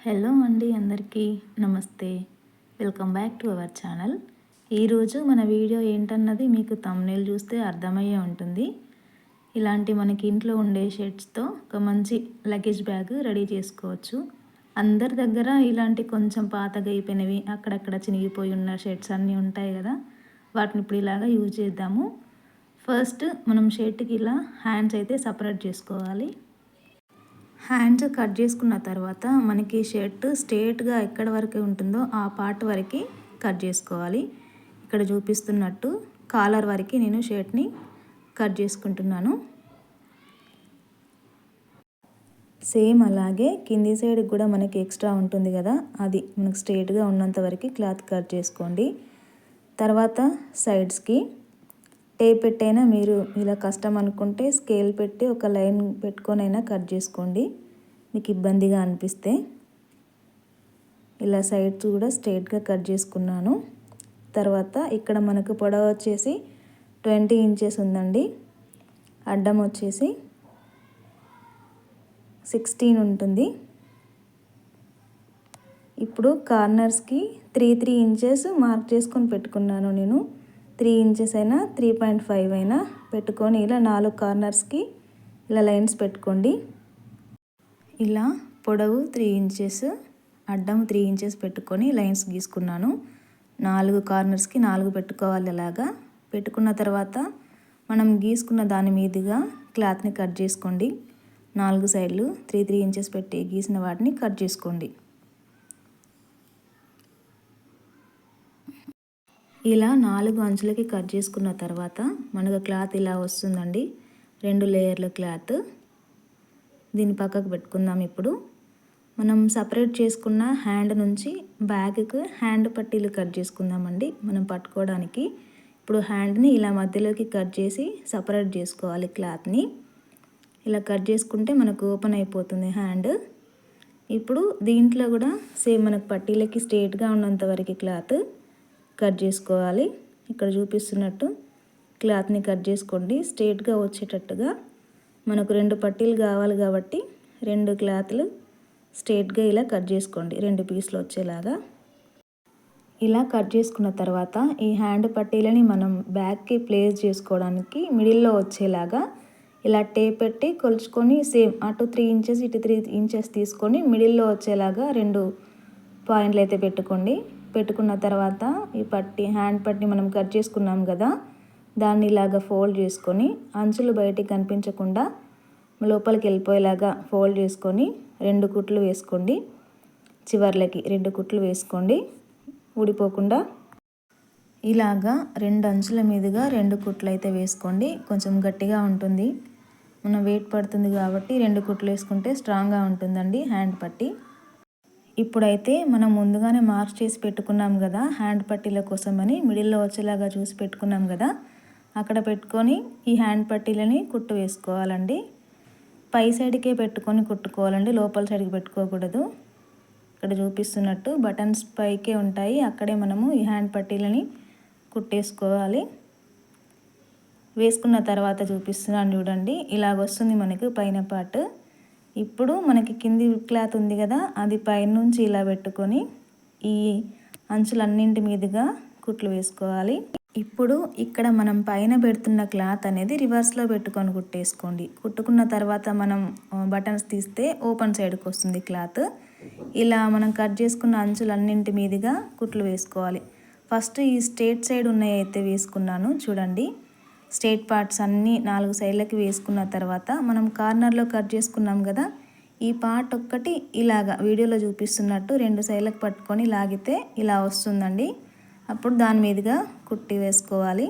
Hello అండి, అందరికీ నమస్తే. Welcome back to our channel. ఈరోజు మన వీడియో ఏంటన్నది మీకు థంబ్నెయిల్ చూస్తే అర్థమయ్యే ఉంటుంది. ఇలాంటి మనకి ఇంట్లో ఉండే షర్ట్స్తో ఒక మంచి లగేజ్ బ్యాగ్ రెడీ చేసుకోవచ్చు. అందరి దగ్గర ఇలాంటి కొంచెం పాతగా అయిపోయినవి, అక్కడక్కడ చినిగిపోయి ఉన్న షర్ట్స్ అన్నీ ఉంటాయి కదా, వాటిని ఇప్పుడు ఇలాగా యూజ్ చేద్దాము. ఫస్ట్ మనం షర్ట్కి ఇలా హ్యాండ్స్ అయితే సపరేట్ చేసుకోవాలి. హ్యాండ్స్ కట్ చేసుకున్న తర్వాత మనకి షర్ట్ స్ట్రేట్గా ఎక్కడ వరకు ఉంటుందో ఆ పార్ట్ వరకు కట్ చేసుకోవాలి. ఇక్కడ చూపిస్తున్నట్టు కాలర్ వరకు నేను షర్ట్ని కట్ చేసుకుంటున్నాను. సేమ్ అలాగే కింది సైడ్కి కూడా మనకి ఎక్స్ట్రా ఉంటుంది కదా, అది మనకు స్ట్రేట్గా ఉన్నంత వరకు క్లాత్ కట్ చేసుకోండి. తర్వాత సైడ్స్కి టేప్ పెట్టైనా మీరు ఇలా కష్టం అనుకుంటే స్కేల్ పెట్టి ఒక లైన్ పెట్టుకొని అయినా కట్ చేసుకోండి, మీకు ఇబ్బందిగా అనిపిస్తే. ఇలా సైడ్స్ కూడా స్ట్రైట్గా కట్ చేసుకున్నాను. తర్వాత ఇక్కడ మనకు పొడవు వచ్చేసి 20 ఇంచెస్ ఉందండి, అడ్డం వచ్చేసి 16 ఉంటుంది. ఇప్పుడు కార్నర్స్కి 3 ఇంచెస్ మార్క్ చేసుకొని పెట్టుకున్నాను నేను. 3 ఇంచెస్ అయినా 3.5 అయినా పెట్టుకొని ఇలా 4 కార్నర్స్కి ఇలా లైన్స్ పెట్టుకోండి. ఇలా పొడవు 3 ఇంచెస్, అడ్డం 3 ఇంచెస్ పెట్టుకొని లైన్స్ గీసుకున్నాను. 4 కార్నర్స్కి 4 పెట్టుకోవాలి. అలాగా పెట్టుకున్న తర్వాత మనం గీసుకున్న దాని మీదుగా క్లాత్ని కట్ చేసుకోండి. 4 సైడ్లు 3 ఇంచెస్ పెట్టి గీసిన వాటిని కట్ చేసుకోండి. ఇలా 4 అంచులకి కట్ చేసుకున్న తర్వాత మనకు క్లాత్ ఇలా వస్తుందండి, 2 లేయర్ల క్లాత్. దీన్ని పక్కకు పెట్టుకుందాం. ఇప్పుడు మనం సపరేట్ చేసుకున్న హ్యాండ్ నుంచి బ్యాగ్కి హ్యాండ్ పట్టీలు కట్ చేసుకుందామండి మనం పట్టుకోవడానికి. ఇప్పుడు హ్యాండ్ని ఇలా మధ్యలోకి కట్ చేసి సపరేట్ చేసుకోవాలి క్లాత్ని. ఇలా కట్ చేసుకుంటే మనకు ఓపెన్ అయిపోతుంది హ్యాండ్. ఇప్పుడు దీంట్లో కూడా సేమ్ మనకు పట్టీలకి స్ట్రేట్గా ఉన్నంత వరకు క్లాత్ కట్ చేసుకోవాలి. ఇక్కడ చూపిస్తున్నట్టు క్లాత్ని కట్ చేసుకోండి స్ట్రేట్గా వచ్చేటట్టుగా. మనకు 2 పట్టీలు కావాలి కాబట్టి 2 క్లాత్లు స్ట్రేట్గా ఇలా కట్ చేసుకోండి, 2 పీసులు వచ్చేలాగా. ఇలా కట్ చేసుకున్న తర్వాత ఈ హ్యాండ్ పట్టీలని మనం బ్యాగ్కి ప్లేస్ చేసుకోవడానికి మిడిల్లో వచ్చేలాగా ఇలా టేప్ పెట్టి కొలుచుకొని సేమ్ అటు 3 ఇంచెస్ ఇటు 3 ఇంచెస్ తీసుకొని మిడిల్లో వచ్చేలాగా 2 పాయింట్లు అయితే పెట్టుకోండి. పెట్టుకున్న తర్వాత ఈ పట్టీ హ్యాండ్ పట్టీ మనం కట్ చేసుకున్నాం కదా, దాన్ని ఇలాగా ఫోల్డ్ చేసుకొని అంచులు బయటికి కనిపించకుండా లోపలికి వెళ్ళిపోయేలాగా ఫోల్డ్ చేసుకొని 2 కుట్లు వేసుకోండి. చివర్లకి 2 కుట్లు వేసుకోండి ఊడిపోకుండా. ఇలాగా 2 అంచుల మీదుగా 2 కుట్లు అయితే వేసుకోండి. కొంచెం గట్టిగా ఉంటుంది, మనం వెయిట్ పడుతుంది కాబట్టి 2 కుట్లు వేసుకుంటే స్ట్రాంగ్గా ఉంటుందండి హ్యాండ్ పట్టీ. ఇప్పుడైతే మనం ముందుగానే మార్క్ చేసి పెట్టుకున్నాం కదా హ్యాండ్ పట్టీల కోసమని, మిడిల్లో వచ్చేలాగా చూసి పెట్టుకున్నాం కదా, అక్కడ పెట్టుకొని ఈ హ్యాండ్ పట్టీలని కుట్టు వేసుకోవాలండి. పై సైడ్కే పెట్టుకొని కుట్టుకోవాలండి, లోపల సైడ్కి పెట్టుకోకూడదు. ఇక్కడ చూపిస్తున్నట్టు బటన్స్ పైకే ఉంటాయి, అక్కడే మనము ఈ హ్యాండ్ పట్టీలని కుట్టేసుకోవాలి. వేసుకున్న తర్వాత చూపిస్తున్నాను చూడండి, ఇలాగ వస్తుంది మనకు పైన పార్ట్. ఇప్పుడు మనకి కింది క్లాత్ ఉంది కదా, అది పైనుంచి ఇలా పెట్టుకొని ఈ అంచులన్నింటి మీదుగా కుట్లు వేసుకోవాలి. ఇప్పుడు ఇక్కడ మనం పైన పెడుతున్న క్లాత్ అనేది రివర్స్లో పెట్టుకొని కుట్టేసుకోండి. కుట్టుకున్న తర్వాత మనం బటన్స్ తీస్తే ఓపెన్ సైడ్కి వస్తుంది క్లాత్. ఇలా మనం కట్ చేసుకున్న అంచులన్నింటి మీదుగా కుట్లు వేసుకోవాలి. ఫస్ట్ ఈ స్ట్రేట్ సైడ్ ఉన్నాయి అయితే వేసుకున్నాను చూడండి. స్ట్రేట్ పార్ట్స్ అన్నీ 4 సైడ్లకి వేసుకున్న తర్వాత మనం కార్నర్లో కట్ చేసుకున్నాం కదా, ఈ పార్ట్ ఒక్కటి ఇలాగా వీడియోలో చూపిస్తున్నట్టు 2 సైడ్లకు పట్టుకొని లాగితే ఇలా వస్తుందండి. అప్పుడు దాని మీదుగా కుట్టి వేసుకోవాలి.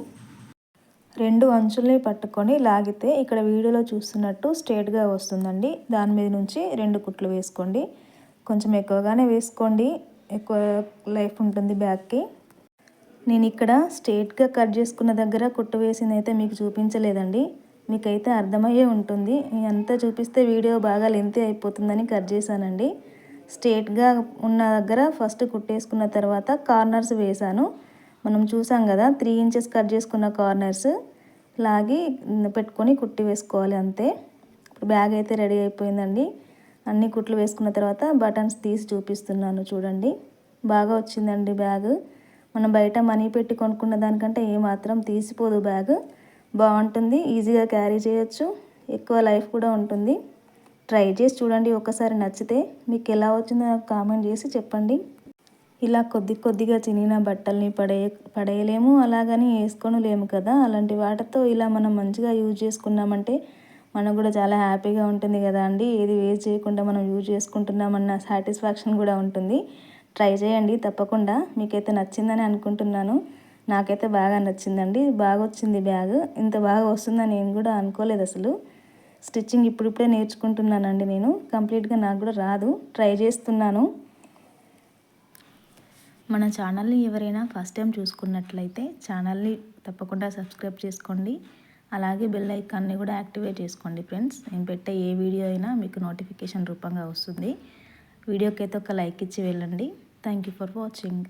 2 అంచుల్ని పట్టుకొని లాగితే ఇక్కడ వీడియోలో చూస్తున్నట్టు స్ట్రేట్గా వస్తుందండి. దాని మీద నుంచి 2 కుట్లు వేసుకోండి. కొంచెం ఎక్కువగానే వేసుకోండి, ఎక్కువ లైఫ్ ఉంటుంది బ్యాగ్కి. నేను ఇక్కడ స్ట్రేట్గా కట్ చేసుకున్న దగ్గర కుట్టు వేసింది అయితే మీకు చూపించలేదండి, మీకైతే అర్థమయ్యే ఉంటుంది. అంతా చూపిస్తే వీడియో బాగా లెంతీ అయిపోతుందని కట్ చేశానండి. స్ట్రేట్గా ఉన్న దగ్గర ఫస్ట్ కుట్టేసుకున్న తర్వాత కార్నర్స్ వేశాను. మనం చూసాం కదా 3 ఇంచెస్ కట్ చేసుకున్న కార్నర్స్ లాగి పెట్టుకొని కుట్టి వేసుకోవాలి అంతే. ఇప్పుడు బ్యాగ్ అయితే రెడీ అయిపోయిందండి. అన్ని కుట్లు వేసుకున్న తర్వాత బటన్స్ తీసి చూపిస్తున్నాను చూడండి. బాగా వచ్చిందండి బ్యాగ్. మనం బయట మనీ పెట్టి కొనుక్కున్న దానికంటే ఏమాత్రం తీసిపోదు బ్యాగ్. బాగుంటుంది, ఈజీగా క్యారీ చేయొచ్చు, ఎక్కువ లైఫ్ కూడా ఉంటుంది. ట్రై చేసి చూడండి, ఒకసారి నచ్చితే మీకు ఎలా వచ్చిందో నాకు కామెంట్ చేసి చెప్పండి. ఇలా కొద్దిగా చినిగిన బట్టల్ని పడేయలేము, అలాగని వేసుకోలేము కదా. అలాంటి వాటితో ఇలా మనం మంచిగా యూజ్ చేసుకున్నామంటే మనకు కూడా చాలా హ్యాపీగా ఉంటుంది కదా అండి. ఏది వేస్ట్ చేయకుండా మనం యూజ్ చేసుకుంటున్నామన్న సాటిస్ఫాక్షన్ కూడా ఉంటుంది. ట్రై చేయండి తప్పకుండా. మీకైతే నచ్చిందని అనుకుంటున్నాను. నాకైతే బాగా నచ్చిందండి. బాగా వచ్చింది బ్యాగ్. ఇంత బాగా వస్తుందని నేను కూడా అనుకోలేదు అసలు. స్టిచ్చింగ్ ఇప్పుడిప్పుడే నేర్చుకుంటున్నానండి నేను. కంప్లీట్గా నాకు కూడా రాదు, ట్రై చేస్తున్నాను. మన ఛానల్ని ఎవరైనా ఫస్ట్ టైం చూసుకున్నట్లయితే ఛానల్ని తప్పకుండా సబ్స్క్రైబ్ చేసుకోండి. అలాగే బెల్ ఐకాన్ని కూడా యాక్టివేట్ చేసుకోండి ఫ్రెండ్స్. నేను పెట్టే ఏ వీడియో అయినా మీకు నోటిఫికేషన్ రూపంగా వస్తుంది. వీడియోకి అయితే ఒక లైక్ ఇచ్చి వెళ్ళండి. Thank you for watching.